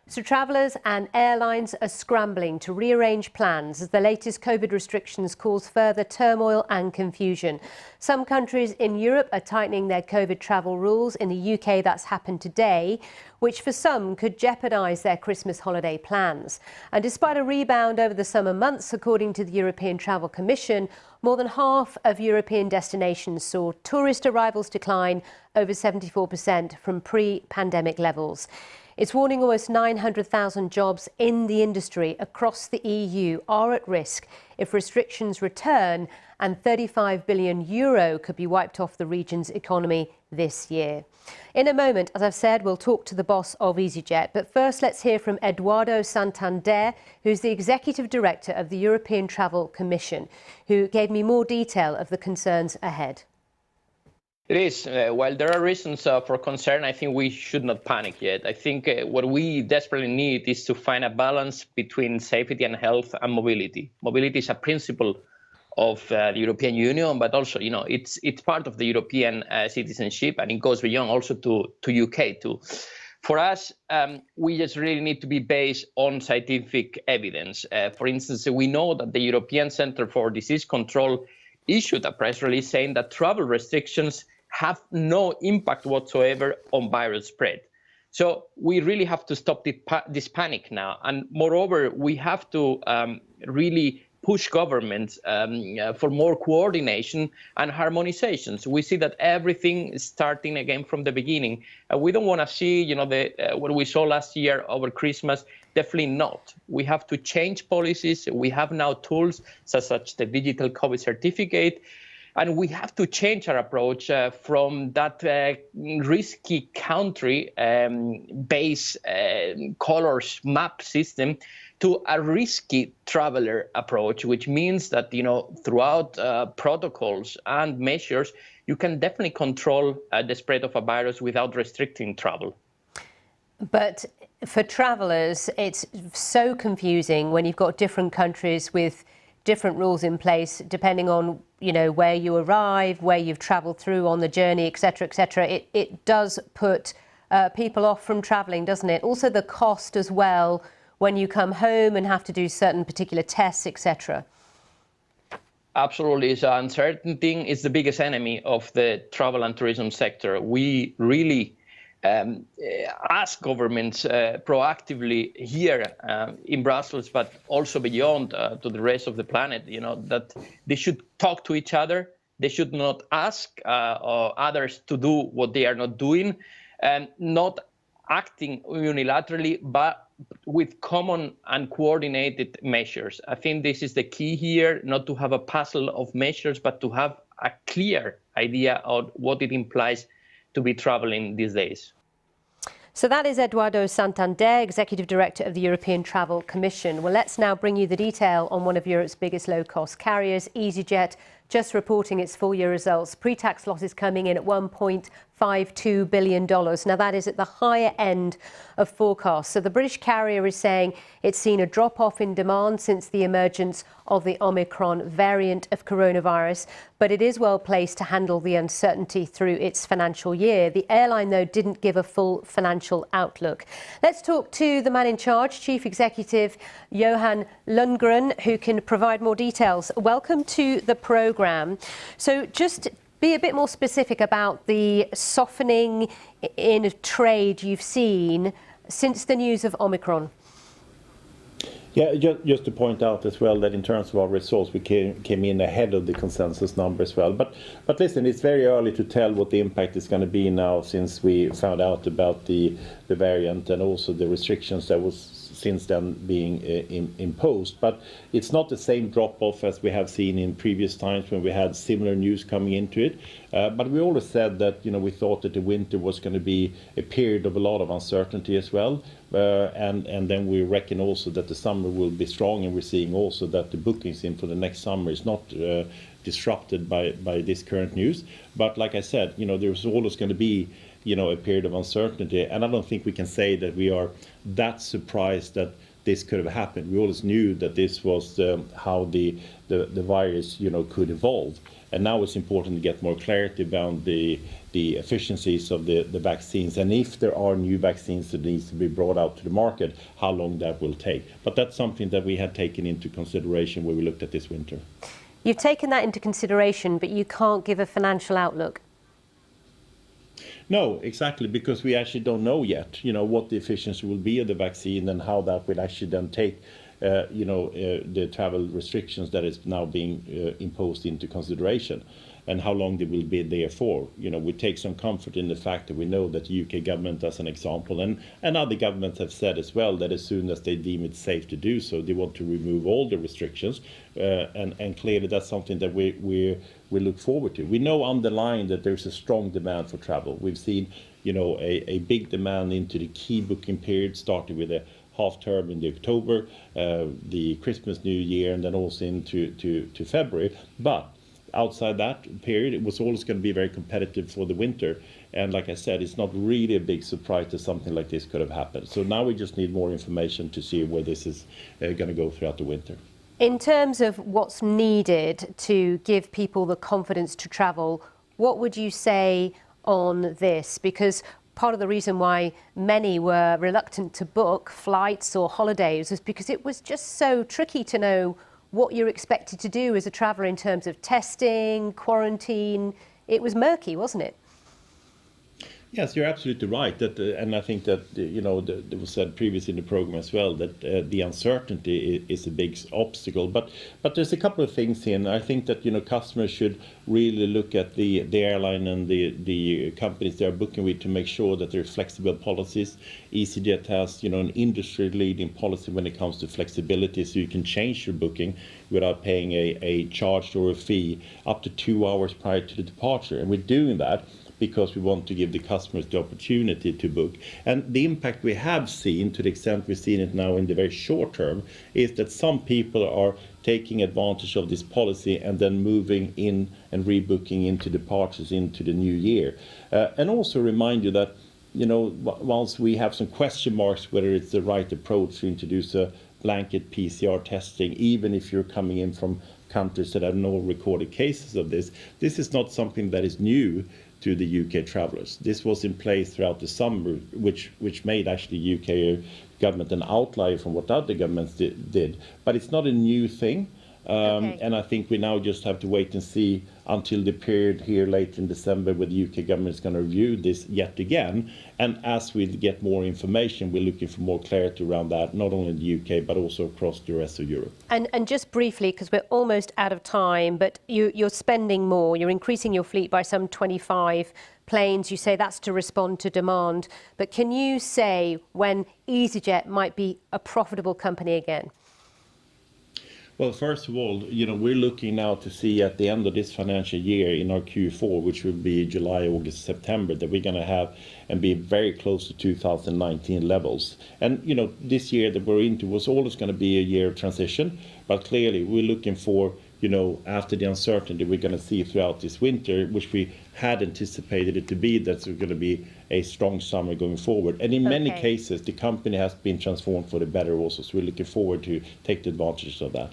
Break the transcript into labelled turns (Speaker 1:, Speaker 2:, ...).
Speaker 1: So travellers and airlines are scrambling to rearrange plans as the latest COVID restrictions cause further turmoil and confusion. Some countries in Europe are tightening their COVID travel rules. In the UK, that's happened today, which for some could jeopardise their Christmas holiday plans. And despite a rebound over the summer months, according to the European Travel Commission, more than half of European destinations saw tourist arrivals decline over 74% from pre-pandemic levels. It's warning almost 900,000 jobs in the industry across the EU are at risk if restrictions return, and €35 billion could be wiped off the region's economy this year. In a moment, as I've said, we'll talk to the boss of EasyJet. But first, let's hear from Eduardo Santander, who's the Executive Director of the European Travel Commission, who gave me more detail of the concerns ahead.
Speaker 2: It is. While there are reasons for concern, I think we should not panic yet. I think what we desperately need is to find a balance between safety and health and mobility. Mobility is a principle of the European Union, but also, it's part of the European citizenship, and it goes beyond also to UK too. For us, we just really need to be based on scientific evidence. For instance, we know that the European Centre for Disease Control issued a press release saying that travel restrictions have no impact whatsoever on virus spread. So we really have to stop this panic now. And moreover, we have to really push governments for more coordination and harmonizations. We see that everything is starting again from the beginning. We don't want to see, what we saw last year over Christmas. Definitely not. We have to change policies. We have now tools such as the digital COVID certificate. And we have to change our approach from that risky country-based colors map system to a risky traveler approach, which means that, throughout protocols and measures, you can definitely control the spread of a virus without restricting travel.
Speaker 1: But for travellers, it's so confusing when you've got different countries with different rules in place, depending on, where you arrive, where you've travelled through on the journey, etc., etc. It does put people off from travelling, doesn't it? Also the cost as well when you come home and have to do certain particular tests, etc.
Speaker 2: Absolutely. So uncertainty is the biggest enemy of the travel and tourism sector. We really ask governments proactively here in Brussels, but also beyond to the rest of the planet, that they should talk to each other. They should not ask others to do what they are not doing, and not acting unilaterally, but with common and coordinated measures. I think this is the key here, not to have a puzzle of measures, but to have a clear idea of what it implies to be traveling these days.
Speaker 1: So that is Eduardo Santander, Executive Director of the European Travel Commission. Well, let's now bring you the detail on one of Europe's biggest low-cost carriers, EasyJet, just reporting its full-year results. Pre-tax losses coming in at $1.52 billion. Now, that is at the higher end of forecasts. So the British carrier is saying it's seen a drop-off in demand since the emergence of the Omicron variant of coronavirus, but it is well placed to handle the uncertainty through its financial year. The airline, though, didn't give a full financial outlook. Let's talk to the man in charge, Chief Executive Johan Lundgren, who can provide more details. Welcome to the programme. So just be a bit more specific about the softening in trade you've seen since the news of Omicron.
Speaker 3: Yeah, just to point out as well that in terms of our results, we came in ahead of the consensus number as well. But listen, it's very early to tell what the impact is going to be now, since we found out about the variant and also the restrictions that was since then being imposed. But it's not the same drop-off as we have seen in previous times when we had similar news coming into it. But we always said that, we thought that the winter was going to be a period of a lot of uncertainty as well. And then we reckon also that the summer will be strong, and we're seeing also that the bookings in for the next summer is not disrupted by this current news. But like I said, there's always going to be a period of uncertainty, and I don't think we can say that we are that surprised that this could have happened. We always knew that this was how the virus, could evolve. And now it's important to get more clarity about the efficiencies of the vaccines, and if there are new vaccines that needs to be brought out to the market, how long that will take. But that's something that we had taken into consideration when we looked at this winter.
Speaker 1: You've taken that into consideration, but you can't give a financial outlook.
Speaker 3: No, exactly, because we actually don't know yet, what the efficiency will be of the vaccine and how that will actually then take, the travel restrictions that is now being imposed into consideration, and how long they will be there for. We take some comfort in the fact that we know that the UK government, as an example, and other governments have said as well, that as soon as they deem it safe to do so, they want to remove all the restrictions, and clearly that's something that we look forward to. We know underlying that there's a strong demand for travel. We've seen, a big demand into the key booking period, starting with a half term in the October, the Christmas, New Year, and then also into to February. But outside that period, it was always going to be very competitive for the winter. And like I said, it's not really a big surprise that something like this could have happened. So now we just need more information to see where this is going to go throughout the winter.
Speaker 1: In terms of what's needed to give people the confidence to travel, what would you say on this? Because part of the reason why many were reluctant to book flights or holidays was because it was just so tricky to know what you're expected to do as a traveller in terms of testing, quarantine. It was murky, wasn't it?
Speaker 3: Yes, you're absolutely right. And I think that it was said previously in the program as well that the uncertainty is a big obstacle. But there's a couple of things here, and I think that customers should really look at the airline and the companies they're booking with to make sure that there's flexible policies. EasyJet has an industry-leading policy when it comes to flexibility, so you can change your booking without paying a charge or a fee up to 2 hours prior to the departure, and we're doing that because we want to give the customers the opportunity to book. And the impact we have seen, to the extent we've seen it now in the very short term, is that some people are taking advantage of this policy and then moving in and rebooking into departures into the new year. And also remind you that, whilst we have some question marks whether it's the right approach to introduce a blanket PCR testing, even if you're coming in from countries that have no recorded cases of this is not something that is new to the UK travellers. This was in place throughout the summer, which made actually UK government an outlier from what other governments did. But it's not a new thing. Okay. And I think we now just have to wait and see until the period here later in December where the UK government is going to review this yet again. And as we get more information, we're looking for more clarity around that, not only in the UK, but also across the rest of Europe.
Speaker 1: And just briefly, because we're almost out of time, but you're spending more, you're increasing your fleet by some 25 planes. You say that's to respond to demand. But can you say when EasyJet might be a profitable company again?
Speaker 3: Well, first of all, we're looking now to see at the end of this financial year in our Q4, which will be July, August, September, that we're going to have and be very close to 2019 levels. And, this year that we're into was always going to be a year of transition. But clearly, we're looking for, after the uncertainty we're going to see throughout this winter, which we had anticipated it to be, that's going to be a strong summer going forward. And in many cases, the company has been transformed for the better also. So we're looking forward to take the advantage of that.